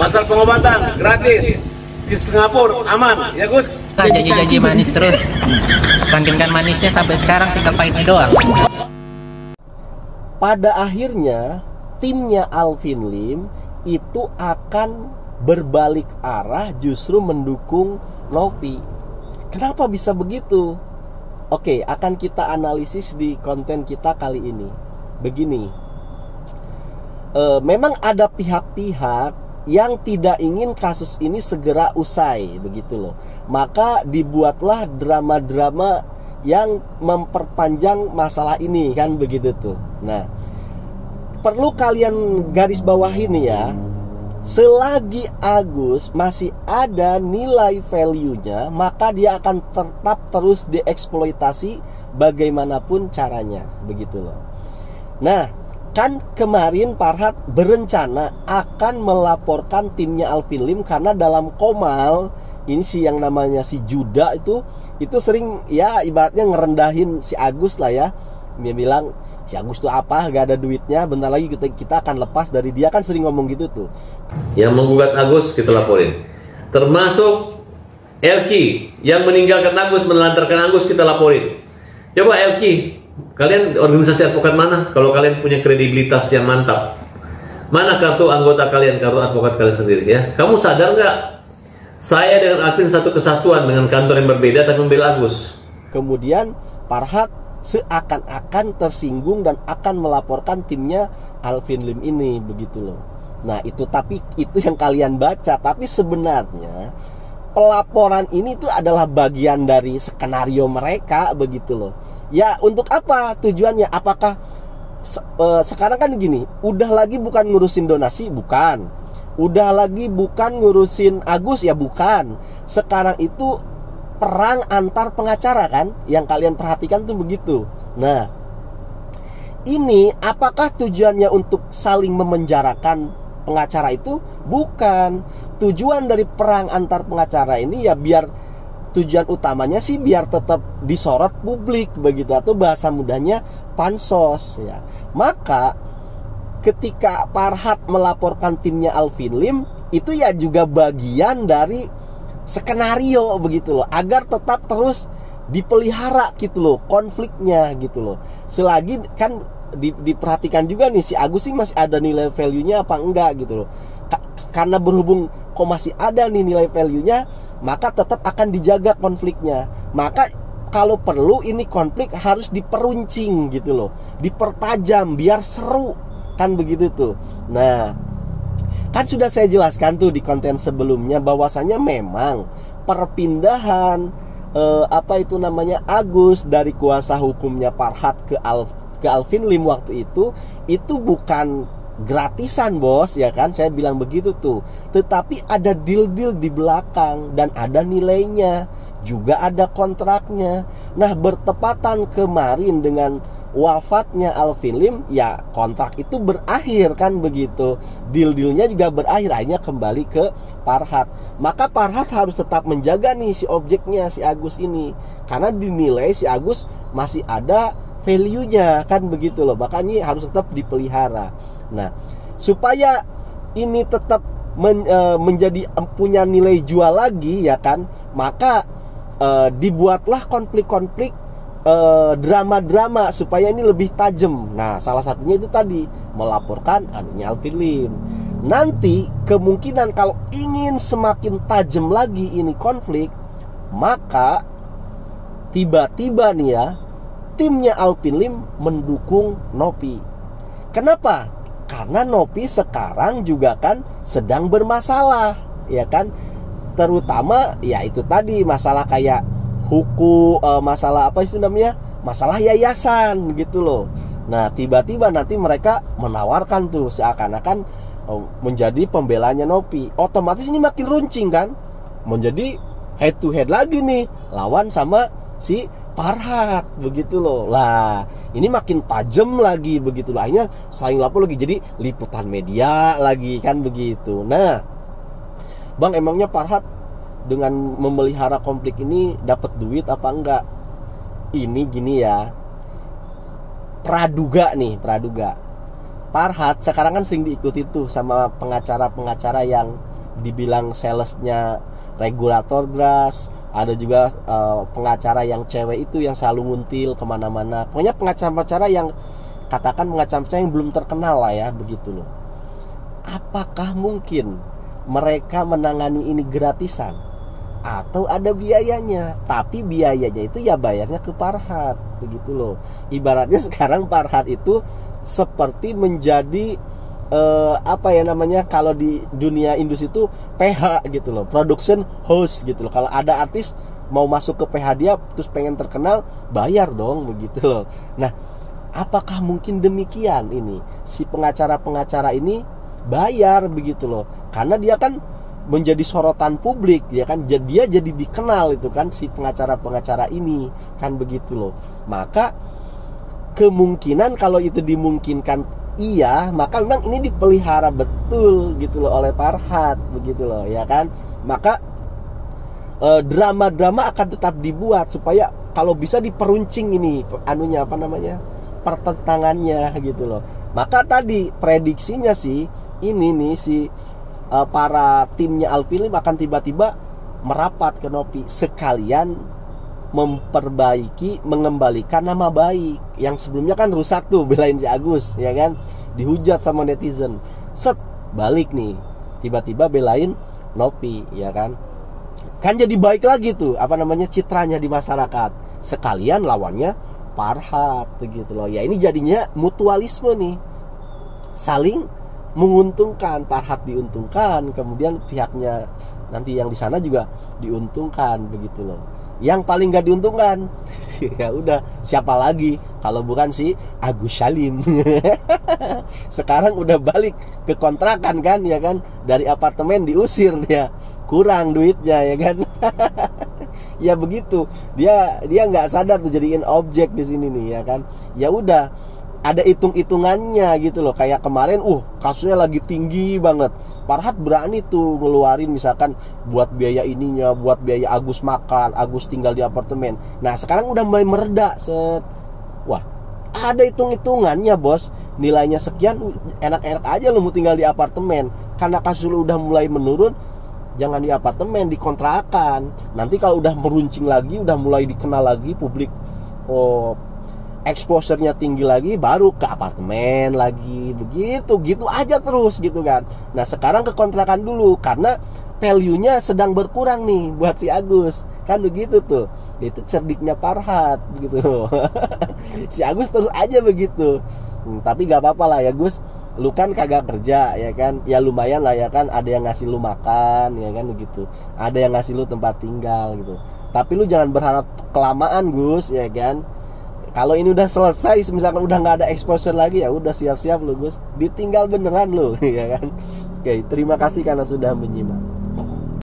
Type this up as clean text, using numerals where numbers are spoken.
Masalah pengobatan gratis di Singapura aman ya Gus. Janji-janji manis terus. Saking kan manisnya sampai sekarang tinggal pahitnya doang. Pada akhirnya timnya Alvin Lim itu akan berbalik arah justru mendukung Nopi. Kenapa bisa begitu? Oke, akan kita analisis di konten kita kali ini. Begini, memang ada pihak-pihak yang tidak ingin kasus ini segera usai, begitu loh. Maka dibuatlah drama-drama yang memperpanjang masalah ini, kan begitu tuh. Nah, perlu kalian garis bawahi nih ya, selagi Agus masih ada nilai value-nya, maka dia akan tetap terus dieksploitasi bagaimanapun caranya, begitu loh. Nah, kan kemarin Farhat berencana akan melaporkan timnya Alvin Lim karena dalam Komal ini si yang namanya si Juda itu sering ya ibaratnya ngerendahin si Agus lah ya. Dia bilang si Agus tuh apa, gak ada duitnya, bentar lagi kita akan lepas dari dia, kan sering ngomong gitu tuh. Yang menggugat Agus kita laporin, termasuk Elki yang meninggalkan Agus, menelantarkan Agus kita laporin. Coba Elki, kalian organisasi advokat mana? Kalau kalian punya kredibilitas yang mantap, mana kartu anggota kalian, kartu advokat kalian sendiri ya? Kamu sadar nggak? Saya dengan Alvin satu kesatuan dengan kantor yang berbeda tapi membela Agus. Kemudian Farhat seakan-akan tersinggung dan akan melaporkan timnya Alvin Lim ini, begitu loh. Nah itu, tapi itu yang kalian baca. Tapi sebenarnya pelaporan ini tuh adalah bagian dari skenario mereka, begitu loh. Ya untuk apa tujuannya? Apakah sekarang kan gini, udah lagi bukan ngurusin donasi, bukan. Udah lagi bukan ngurusin Agus, ya bukan. Sekarang itu perang antar pengacara kan, yang kalian perhatikan tuh begitu. Nah, ini apakah tujuannya untuk saling memenjarakan pengacara itu? Bukan. Tujuan dari perang antar pengacara ini ya biar tujuan utamanya sih biar tetap disorot publik, begitu, atau bahasa mudahnya pansos ya. Maka ketika Farhat melaporkan timnya Alvin Lim, itu ya juga bagian dari skenario, begitu loh, agar tetap terus dipelihara gitu loh konfliknya, gitu loh. Selagi kan diperhatikan juga nih si Agus ini masih ada nilai value-nya apa enggak gitu loh. Karena berhubung kok masih ada nih nilai value-nya, maka tetap akan dijaga konfliknya. Maka kalau perlu ini konflik harus diperuncing gitu loh, dipertajam biar seru, kan begitu tuh. Nah, kan sudah saya jelaskan tuh di konten sebelumnya bahwasanya memang perpindahan Agus dari kuasa hukumnya Farhat ke Alvin Lim waktu itu bukan gratisan bos, ya kan, saya bilang begitu tuh. Tetapi ada deal-deal di belakang dan ada nilainya, juga ada kontraknya. Nah, bertepatan kemarin dengan wafatnya Alvin Lim, ya kontrak itu berakhir, kan begitu. Deal-dealnya juga berakhir, akhirnya kembali ke Farhat. Maka Farhat harus tetap menjaga nih si objeknya, si Agus ini, karena dinilai si Agus masih ada value-nya, kan begitu loh. Makanya harus tetap dipelihara. Nah, supaya ini tetap menjadi punya nilai jual lagi, ya kan, maka dibuatlah konflik-konflik, drama-drama supaya ini lebih tajam. Nah, salah satunya itu tadi melaporkan adanya Alvin Lim. Nanti kemungkinan kalau ingin semakin tajam lagi ini konflik, maka tiba-tiba nih ya, timnya Alvin Lim mendukung Nopi. Kenapa? Karena Nopi sekarang juga kan sedang bermasalah, ya kan? Terutama ya itu tadi masalah kayak hukum, masalah apa itu namanya, masalah yayasan gitu loh. Nah, tiba-tiba nanti mereka menawarkan tuh seakan-akan menjadi pembelanya Nopi. Otomatis ini makin runcing kan, menjadi head to head lagi nih lawan sama si Farhat, begitu loh. Lah, ini makin tajam lagi, begitu loh. Akhirnya saling lapor lagi, jadi liputan media lagi, kan begitu. Nah, Bang, emangnya Farhat dengan memelihara konflik ini dapat duit apa enggak? Ini gini ya, praduga. Farhat sekarang kan sering diikuti tuh sama pengacara-pengacara yang dibilang salesnya regulator deras, ada juga pengacara yang cewek itu yang selalu nguntil kemana-mana. Pokoknya pengacara-pengacara yang katakan pengacara yang belum terkenal lah ya, begitu loh. Apakah mungkin mereka menangani ini gratisan atau ada biayanya? Tapi biayanya itu ya bayarnya ke Farhat, begitu loh. Ibaratnya sekarang Farhat itu seperti menjadi apa ya namanya, kalau di dunia industri itu PH gitu loh, production house gitu loh. Kalau ada artis mau masuk ke PH dia terus pengen terkenal, bayar dong, begitu loh. Nah, apakah mungkin demikian ini? Si pengacara-pengacara ini bayar, begitu loh. Karena dia kan menjadi sorotan publik, ya kan, dia jadi dikenal itu kan, si pengacara-pengacara ini kan, begitu loh. Maka kemungkinan kalau itu dimungkinkan iya, maka memang ini dipelihara betul gitu loh oleh Farhat, begitu loh, ya kan. Maka drama-drama akan tetap dibuat supaya kalau bisa diperuncing ini anunya, apa namanya, pertentangannya gitu loh. Maka tadi prediksinya sih ini nih, si para timnya Alfilim akan tiba-tiba merapat ke Nopi sekalian memperbaiki, mengembalikan nama baik yang sebelumnya kan rusak tuh, belain si Agus, ya kan, dihujat sama netizen, set balik nih tiba-tiba belain Nopi, ya kan jadi baik lagi tuh, apa namanya, citranya di masyarakat, sekalian lawannya Farhat, begitu loh. Ya ini jadinya mutualisme nih, saling menguntungkan, Farhat diuntungkan, kemudian pihaknya nanti yang di sana juga diuntungkan, begitu loh. Yang paling gak diuntungkan ya udah siapa lagi kalau bukan si Agus Salim. Sekarang udah balik ke kontrakan kan, ya kan, dari apartemen diusir dia, kurang duitnya, ya kan. Ya begitu, dia nggak sadar tuh jadiin objek di sini nih, ya kan. Ya udah, ada hitung-hitungannya gitu loh. Kayak kemarin kasusnya lagi tinggi banget, Farhat berani tuh ngeluarin misalkan buat biaya ininya, buat biaya Agus makan, Agus tinggal di apartemen. Nah sekarang udah mulai mereda, set. Wah, ada hitung-hitungannya bos, nilainya sekian, enak-enak aja lo mau tinggal di apartemen. Karena kasus lu udah mulai menurun, jangan di apartemen, di kontrakan. Nanti kalau udah meruncing lagi, udah mulai dikenal lagi publik, exposure-nya tinggi lagi, baru ke apartemen lagi, begitu, gitu aja terus gitu kan. Nah sekarang ke kontrakan dulu karena value-nya sedang berkurang nih buat si Agus, kan begitu tuh. Itu cerdiknya Farhat, begitu. Si Agus terus aja begitu. Tapi gak apa-apa lah ya Gus, lu kan kagak kerja, ya kan, ya lumayan lah, ya kan, ada yang ngasih lu makan, ya kan, begitu, ada yang ngasih lu tempat tinggal gitu. Tapi lu jangan berharap kelamaan Gus, ya kan. Kalau ini udah selesai, misalkan udah nggak ada exposure lagi, ya udah siap-siap lu Gus, ditinggal beneran lu, ya kan. Oke, terima kasih karena sudah menyimak.